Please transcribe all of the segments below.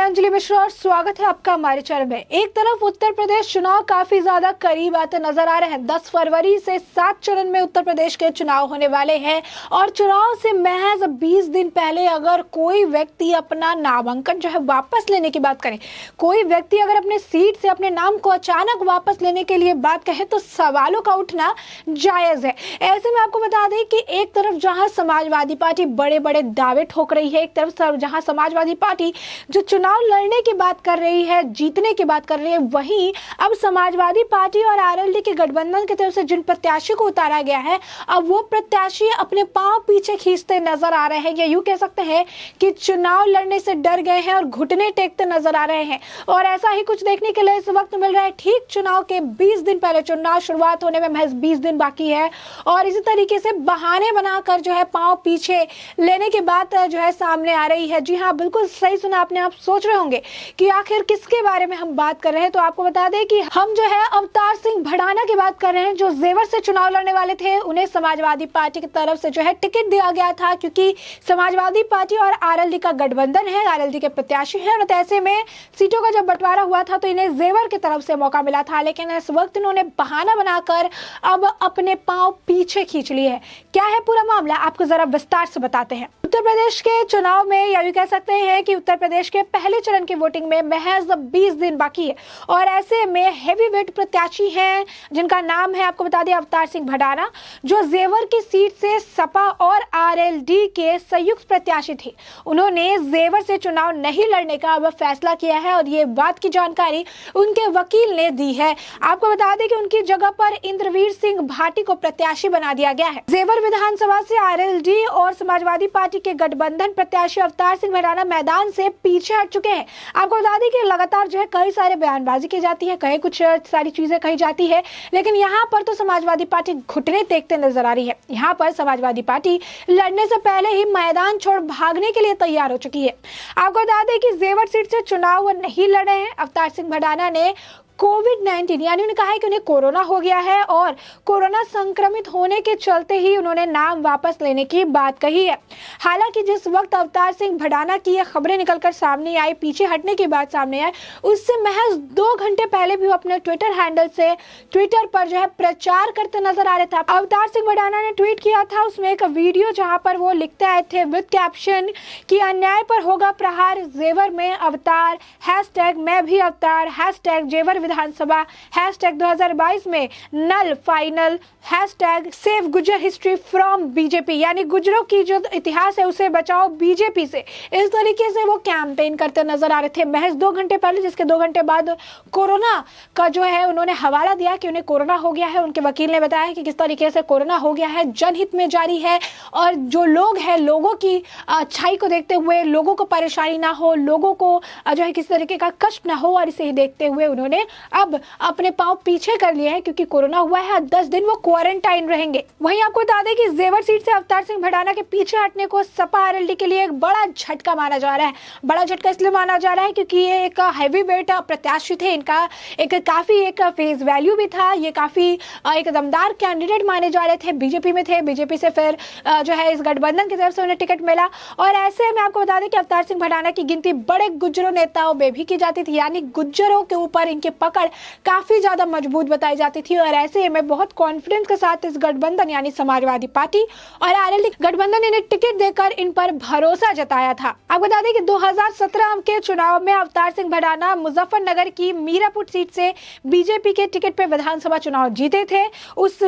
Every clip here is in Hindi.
मैं अंजलि मिश्रा और स्वागत है आपका हमारे चैनल में। एक तरफ उत्तर प्रदेश चुनाव काफी ज्यादा करीब आते नजर आ रहे हैं। 10 फरवरी से 7 चरण में उत्तर प्रदेश के चुनाव होने वाले हैं और चुनाव से महज 20 दिन पहले अगर कोई व्यक्ति अपना नामांकन जो है वापस लेने की बात करे, कोई व्यक्ति अगर अपने सीट से अपने नाम को अचानक वापस लेने के लिए बात कहे तो सवालों का उठना जायज है। ऐसे में आपको बता दें कि एक तरफ जहां समाजवादी पार्टी बड़े बड़े दावे ठोक रही है, एक तरफ जहां समाजवादी पार्टी जो चुनाव लड़ने की बात कर रही है, जीतने की बात कर रही है, वहीं अब समाजवादी पार्टी और आरएलडी के गठबंधन की तरफ से जिन प्रत्याशी को उतारा गया है, अब वो प्रत्याशी अपने पांव पीछे खींचते नजर आ रहे हैं, या यूं कह सकते हैं कि चुनाव लड़ने से डर गए हैं और घुटने टेकते नजर आ रहे हैं। और ऐसा ही कुछ देखने के लिए इस वक्त मिल रहा है। ठीक चुनाव के 20 दिन पहले, चुनाव शुरुआत होने में महज 20 दिन बाकी है और इसी तरीके से बहाने बनाकर जो है पांव पीछे लेने की बात जो है सामने आ रही है। जी हाँ, बिल्कुल सही सुना आपने। आप सोच रहे होंगे कि आखिर किसके बारे में हम बात कर रहे हैं, तो आपको बता दें कि हम जो है अवतार सिंह भड़ाना की बात कर रहे हैं, जो जेवर से चुनाव लड़ने वाले थे। उन्हें समाजवादी पार्टी की तरफ से जो है टिकट दिया गया था, क्योंकि समाजवादी पार्टी और आरएलडी का गठबंधन है, आरएलडी के प्रत्याशी हैं और ऐसे में सीटों का जब बंटवारा हुआ था तो इन्हें जेवर की तरफ से मौका मिला था। लेकिन इस वक्त इन्होंने बहाना बनाकर अब अपने पांव पीछे खींच लिए हैं। क्या है पूरा मामला, आपको जरा विस्तार से बताते हैं। उत्तर प्रदेश के चुनाव में, या यूं कह सकते हैं कि उत्तर प्रदेश के पहले चरण की वोटिंग में महज 20 दिन बाकी है और ऐसे में हेवीवेट प्रत्याशी हैं जिनका नाम है, आपको बता दें, अवतार सिंह भड़ाना, जो जेवर की सीट से सपा और आरएलडी के संयुक्त प्रत्याशी थे। उन्होंने जेवर से चुनाव नहीं लड़ने का अब फैसला किया है और ये बात की जानकारी उनके वकील ने दी है। आपको बता दें कि उनकी जगह पर इंद्रवीर सिंह भाटी को प्रत्याशी बना दिया गया है। जेवर विधानसभा से आरएलडी और समाजवादी पार्टी के गठबंधन प्रत्याशी अवतार सिंह भड़ाना मैदान से पीछे हट चुके हैं। आपको बता दें कि लगातार जो है कई सारे बयानबाजी की जाती है, कई कुछ सारी चीजें कही जाती है, लेकिन यहाँ पर तो समाजवादी पार्टी घुटने टेकते नजर आ रही है। यहाँ पर समाजवादी पार्टी लड़ने से पहले ही मैदान छोड़ भागने के लिए तैयार हो चुकी है। आपको बता दें कि जेवर सीट से चुनाव नहीं लड़े हैं अवतार सिंह भड़ाना ने। कोविड-19 यानी उन्होंने कहा है कि उन्हें कोरोना हो गया है और कोरोना संक्रमित होने के चलते ही उन्होंने नाम वापस लेने की बात कही है। हालांकि जिस वक्त अवतार सिंह भड़ाना की ये खबरें निकलकर सामने आई, पीछे हटने की बात सामने आई, उससे महज 2 घंटे पहले भी वो अपने ट्विटर हैंडल से ट्विटर पर जो है प्रचार करते नजर आ रहे थे। अवतार सिंह भड़ाना ने ट्वीट किया था उसमें एक वीडियो जहाँ पर वो लिखते आए थे विद कैप्शन कि अन्याय पर होगा प्रहार, जेवर में अवतार, हैशटैग मैं भी अवतार, हैशटैग जेवर विधानसभा, हैशटैग 2022 में null final, hashtag save Gujjar history from BJP, यानी गुज्जरों की जो इतिहास है उसे बचाओ बीजेपी से। इस तरीके से वो कैंपेन करते नजर आ रहे थे महज 2 घंटे पहले, जिसके 2 घंटे बाद कोरोना का जो है उन्होंने हवाला दिया कि उन्हें कोरोना हो गया है। उनके वकील ने बताया कि किस तरीके से कोरोना हो गया है, जनहित में जारी है और जो लोग हैं, लोगों की अच्छाई को देखते हुए, लोगों को परेशानी ना हो, लोगों को जो है किसी तरीके का कष्ट ना हो, और इसे ही देखते हुए उन्होंने अब अपने पांव पीछे कर लिए हैं, क्योंकि कोरोना हुआ है। 10 दिन वो क्वारंटाइन रहेंगे। वहीं आपको बता दें कि जेवर सीट से अवतार सिंह भड़ाना के पीछे हटने को सपा आरएलडी के लिए एक बड़ा झटका माना जा रहा है। बड़ा झटका इसलिए माना जा रहा है क्योंकि ये एक हैवीवेट प्रत्याशी थे, इनका एक काफी एक फेस वैल्यू भी था, ये काफी एक दमदार कैंडिडेट माने जा रहे थे। बीजेपी में थे, बीजेपी से फिर जो है इस गठबंधन की तरफ से उन्हें टिकट मिला और ऐसे में आपको बता दें कि अवतार सिंह भड़ाना की गिनती बड़े गुज्जरों नेताओं में भी की जाती थी, यानी गुज्जरों के ऊपर इनके पकड़ काफी ज्यादा मजबूत बताई जाती थी और ऐसे में बहुत कॉन्फिडेंस के साथ इस गठबंधन यानी समाजवादी पार्टी और आरएलडी गठबंधन ने इन्हें टिकट देकर इन पर भरोसा जताया था। आपको बता दें कि 2017 के चुनाव में अवतार सिंह भड़ाना मुजफ्फरनगर की मीरापुर सीट से बीजेपी के टिकट पर विधानसभा चुनाव जीते थे,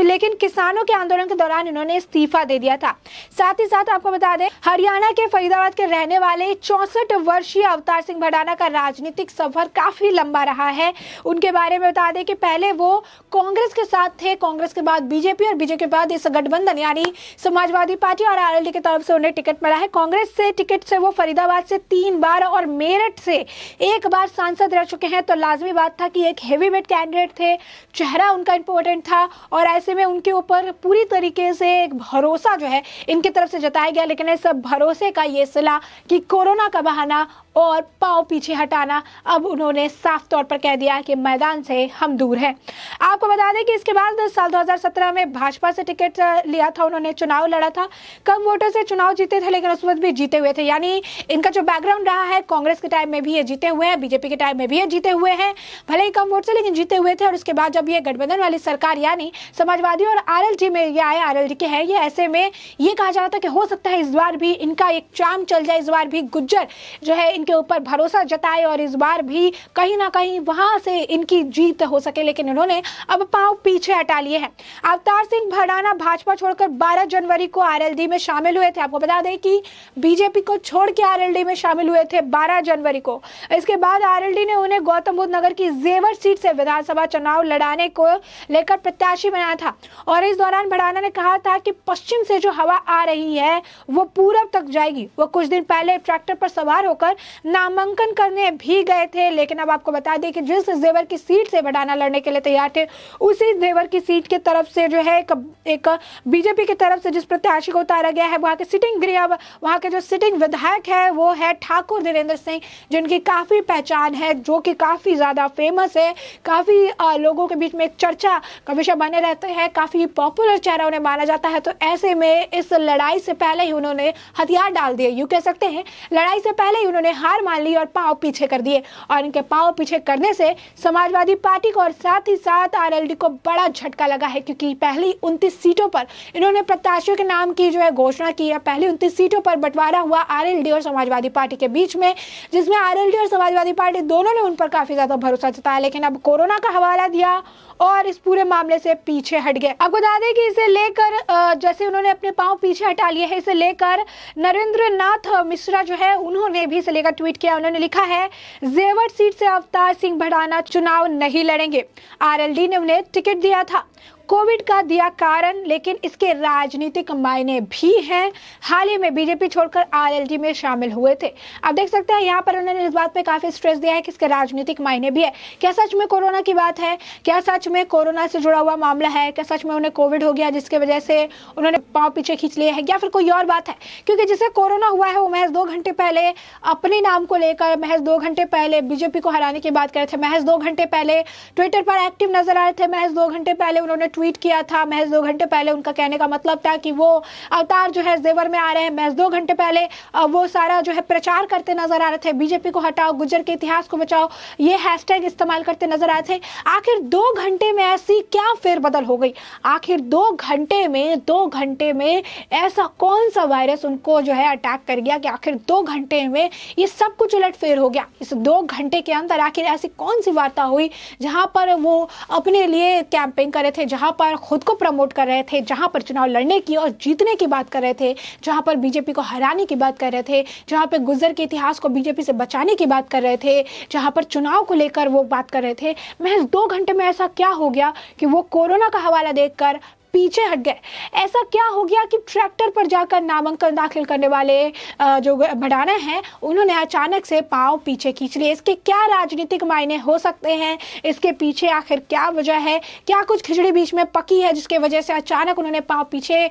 लेकिन किसानों के आंदोलन के दौरान इन्होंने इस्तीफा दे दिया था। साथ ही साथ आपको बता दें हरियाणा के फरीदाबाद के रहने वाले 64 वर्षीय अवतार सिंह भड़ाना का राजनीतिक सफर काफी लंबा रहा है। उनके बारे में बता दें कि पहले वो कांग्रेस के साथ थे, कांग्रेस के बाद बीजेपी और बीजेपी के बाद इस गठबंधन यानी समाजवादी पार्टी और आरएलडी की तरफ से उन्हें टिकट मिला है। कांग्रेस से टिकट से वो फरीदाबाद से 3 बार और मेरठ से 1 बार सांसद रह चुके हैं, तो लाजमी बात था कि एक हेवीवेट कैंडिडेट थे, चेहरा उनका इंपॉर्टेंट था और ऐसे में उनके ऊपर पूरी तरीके से एक भरोसा जो है इनकी तरफ से जताया गया। लेकिन इस भरोसे का ये सिला कि कोरोना का बहाना और पांव पीछे हटाना। अब उन्होंने साफ तौर पर कह दिया कि मैदान से हम दूर हैं। आपको बता दें कि इसके बाद साल 2017 में भाजपा से टिकट लिया था, उन्होंने चुनाव लड़ा था, कम वोटों से चुनाव जीते थे, लेकिन उस वक्त भी जीते हुए थे। यानी इनका जो बैकग्राउंड रहा है, कांग्रेस के टाइम में भी ये जीते हुए हैं, बीजेपी के टाइम में भी ये जीते हुए हैं, भले ही कम वोट से लेकिन जीते हुए थे। और उसके बाद जब ये गठबंधन वाली सरकार यानी समाजवादी और आरएलडी में ये आए, आरएलडी के हैं ये, ऐसे में ये कहा जा रहा था कि हो सकता है इस बार भी इनका एक चाम चल जाए, इस बार भी गुज्जर जो है इनके ऊपर भरोसा जताए और इस बार भी कहीं ना कहीं वहां से इनकी जीत हो सके। लेकिन इन्होंने अब पांव पीछे हटा लिए हैं। अवतार सिंह भडाना भाजपा छोड़कर 12 जनवरी को आरएलडी में शामिल हुए थे। आपको बता दें कि बीजेपी को छोड़ के आरएलडी में शामिल हुए थे 12 जनवरी को। इसके बाद आरएलडी ने उन्हें गौतम बुद्ध नगर की जेवर सीट से विधानसभा चुनाव लड़ाने को लेकर प्रत्याशी बनाया था। और इस दौरान भडाना ने कहा था कि पश्चिम से जो हवा आ रही है वो पूरब तक जाएगी। वो कुछ दिन पहले ट्रैक्टर पर सवार होकर नामांकन करने भी गए थे। लेकिन अब आपको बता दें कि जिस जेवर की सीट से भडाना लड़ने के लिए तैयार थे, उसी जेवर की सीट की तरफ से जो है एक बीजेपी की तरफ से जिस प्रत्याशी को उतारा गया है, वहां के सिटिंग गृह, वहां के जो सिटिंग विधायक है वो है ठाकुर धीरेन्द्र सिंह, जिनकी काफी पहचान है, जो कि काफी ज्यादा फेमस है, काफी लोगों के बीच में एक चर्चा का विषय बने रहते हैं, काफी पॉपुलर चेहरा उन्हें माना जाता है। तो ऐसे में इस लड़ाई से पहले ही उन्होंने हथियार डाल दिए, यूं कह सकते हैं लड़ाई से पहले ही उन्होंने हार मान ली और पांव पीछे कर दिए। और इनके पांव पीछे करने से समाजवादी पार्टी को और साथ ही साथ आरएलडी को बड़ा झटका लगा है, क्योंकि पहली 29 सीटों पर इन्होंने प्रत्याशियों के नाम की जो है घोषणा की है। पहली 29 सीटों पर बंटवारा हुआ आरएलडी और समाजवादी पार्टी के बीच में, जिसमें आरएलडी और समाजवादी पार्टी दोनों ने उन पर काफी ज्यादा भरोसा जताया। लेकिन अब कोरोना का हवाला दिया और इस पूरे मामले से पीछे हट गए। अब बता दें कि इसे लेकर जैसे उन्होंने अपने पांव पीछे हटा लिए हैं, इसे लेकर नरेंद्र नाथ मिश्रा जो है उन्होंने भी इसे लेकर ट्वीट किया। उन्होंने लिखा है, जेवर सीट से अवतार सिंह भडाना चुनाव नहीं लड़ेंगे। आरएलडी ने उन्हें टिकट दिया था, कोविड का दिया कारण, लेकिन इसके राजनीतिक मायने भी हैं। हाल ही में बीजेपी छोड़कर आरएलडी में शामिल हुए थे। आप देख सकते हैं यहाँ पर उन्होंने इस बात पे काफी स्ट्रेस दिया है कि इसके राजनीतिक मायने भी है। क्या सच में कोरोना की बात है? क्या सच में कोरोना से जुड़ा हुआ मामला है? क्या सच में उन्हें कोविड हो गया जिसकी वजह से उन्होंने पांव पीछे खींच लिए हैं, या फिर कोई और बात है? क्योंकि जिसे कोरोना हुआ है वो महज 2 घंटे पहले अपने नाम को लेकर, महज 2 घंटे पहले बीजेपी को हराने की बात कर रहे थे, महज 2 घंटे पहले ट्विटर पर एक्टिव नजर आ रहे थे, महज 2 घंटे पहले उन्होंने ट्वीट किया था, महज 2 घंटे पहले उनका कहने का मतलब था कि वो अवतार जो है जेवर में आ रहे हैं, महज 2 घंटे पहले वो सारा जो है प्रचार करते नजर आ रहे थे, बीजेपी को हटाओ, गुज्जर के इतिहास को बचाओ, ये हैशटैग इस्तेमाल करते नजर आ रहे थे। आखिर 2 घंटे में ऐसी क्या फेरबदल हो गई? आखिर 2 घंटे में ऐसा कौन सा वायरस उनको जो है अटैक कर गया कि आखिर 2 घंटे में ये सब कुछ उलटफेर हो गया? इस 2 घंटे के अंदर आखिर ऐसी कौन सी वार्ता हुई जहां पर वो अपने लिए कैंपेन कर रहे थे, जहां पर खुद को प्रमोट कर रहे थे, जहां पर चुनाव लड़ने की और जीतने की बात कर रहे थे, जहां पर बीजेपी को हराने की बात कर रहे थे, जहां पर गुज्जर के इतिहास को बीजेपी से बचाने की बात कर रहे थे, जहां पर चुनाव को लेकर वो बात कर रहे थे? महज 2 घंटे में ऐसा क्या हो गया कि वो कोरोना का हवाला देखकर पीछे हट गए? ऐसा क्या हो गया कि ट्रैक्टर पर जाकर नामांकन दाखिल करने वाले जो भडाना हैं उन्होंने अचानक से पांव पीछे खींच लिए? इसके क्या राजनीतिक मायने हो सकते हैं? इसके पीछे आखिर क्या वजह है? क्या कुछ खिचड़ी बीच में पकी है जिसके वजह से अचानक उन्होंने पांव पीछे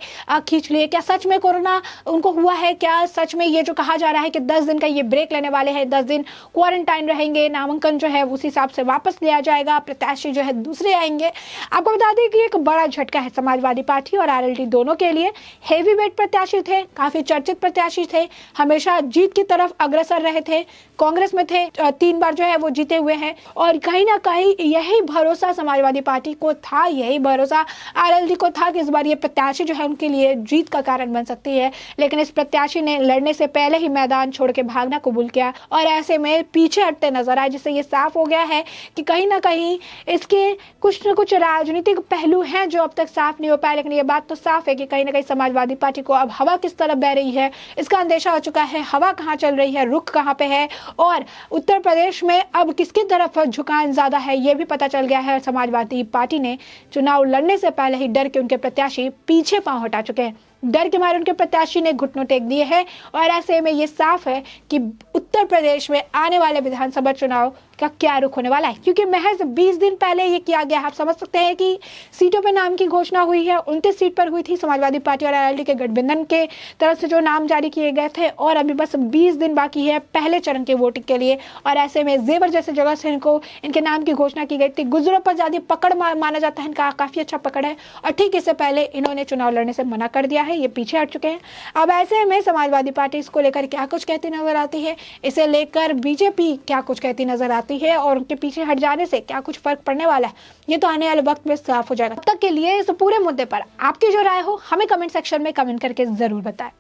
खींच लिए? क्या सच में कोरोना उनको हुआ है? क्या सच में ये जो कहा जा रहा है कि 10 दिन का ये ब्रेक लेने वाले हैं, 10 दिन क्वारंटाइन रहेंगे, नामांकन जो है उस हिसाब से वापस लिया जाएगा, प्रत्याशी जो है दूसरे आएंगे? आपको बता दें कि एक बड़ा झटका है समाजवादी पार्टी और आरएलडी दोनों के लिए। हेवी वेट प्रत्याशी थे, काफी चर्चित प्रत्याशी थे, हमेशा जीत की तरफ अग्रसर रहे थे, कांग्रेस में थे, 3 बार जो है वो जीते हुए हैं। और कहीं ना कहीं यही भरोसा समाजवादी पार्टी को था, यही भरोसा आरएलडी को था कि इस बार ये प्रत्याशी जो है उनके लिए जीत का कारण बन सकती है। लेकिन इस प्रत्याशी ने लड़ने से पहले ही मैदान छोड़ के भागना कबूल किया और ऐसे में पीछे हटते नजर आए, जिससे ये साफ हो गया है कि कहीं ना कहीं इसके कुछ न कुछ राजनीतिक पहलू हैं जो अब तक साफ नहीं हो पाए। लेकिन ये बात तो साफ है कि कहीं ना कहीं समाजवादी पार्टी को अब हवा किस तरफ बह रही है इसका अंदेशा हो चुका है। हवा कहाँ चल रही है, रुख कहाँ पे है, और उत्तर प्रदेश में अब किसकी तरफ झुकान ज्यादा है ये भी पता चल गया है। समाजवादी पार्टी ने चुनाव लड़ने से पहले ही डर के उनके प्रत्याशी पीछे पांव हटा चुके हैं। डर के मारे उनके प्रत्याशी ने घुटनों टेक दिए हैं और ऐसे में ये साफ है कि उत्तर प्रदेश में आने वाले विधानसभा चुनाव का क्या रुख होने वाला है, क्योंकि महज 20 दिन पहले ये किया गया। आप समझ सकते हैं कि सीटों पे नाम की घोषणा हुई है, 29 सीट पर हुई थी। समाजवादी पार्टी और एलएलडी के गठबंधन के तरफ से जो नाम जारी किए गए थे, और अभी बस 20 दिन बाकी है पहले चरण के वोटिंग के लिए। और ऐसे में जेवर जैसे जगह से इनके नाम की घोषणा की गई थी। गुर्जरों पर ज्यादा पकड़ माना जाता है, इनका काफी अच्छा पकड़ है, और ठीक इससे पहले इन्होंने चुनाव लड़ने से मना कर दिया है, ये पीछे हट चुके हैं। अब ऐसे में समाजवादी पार्टी इसको लेकर क्या कुछ कहती नजर आती है, इसे लेकर बीजेपी क्या कुछ कहती नजर आती है, और उनके पीछे हट जाने से क्या कुछ फर्क पड़ने वाला है, ये तो आने वाले वक्त में साफ हो जाएगा। तब तक के लिए इस पूरे मुद्दे पर आपकी जो राय हो हमें कमेंट सेक्शन में कमेंट करके जरूर बताएं।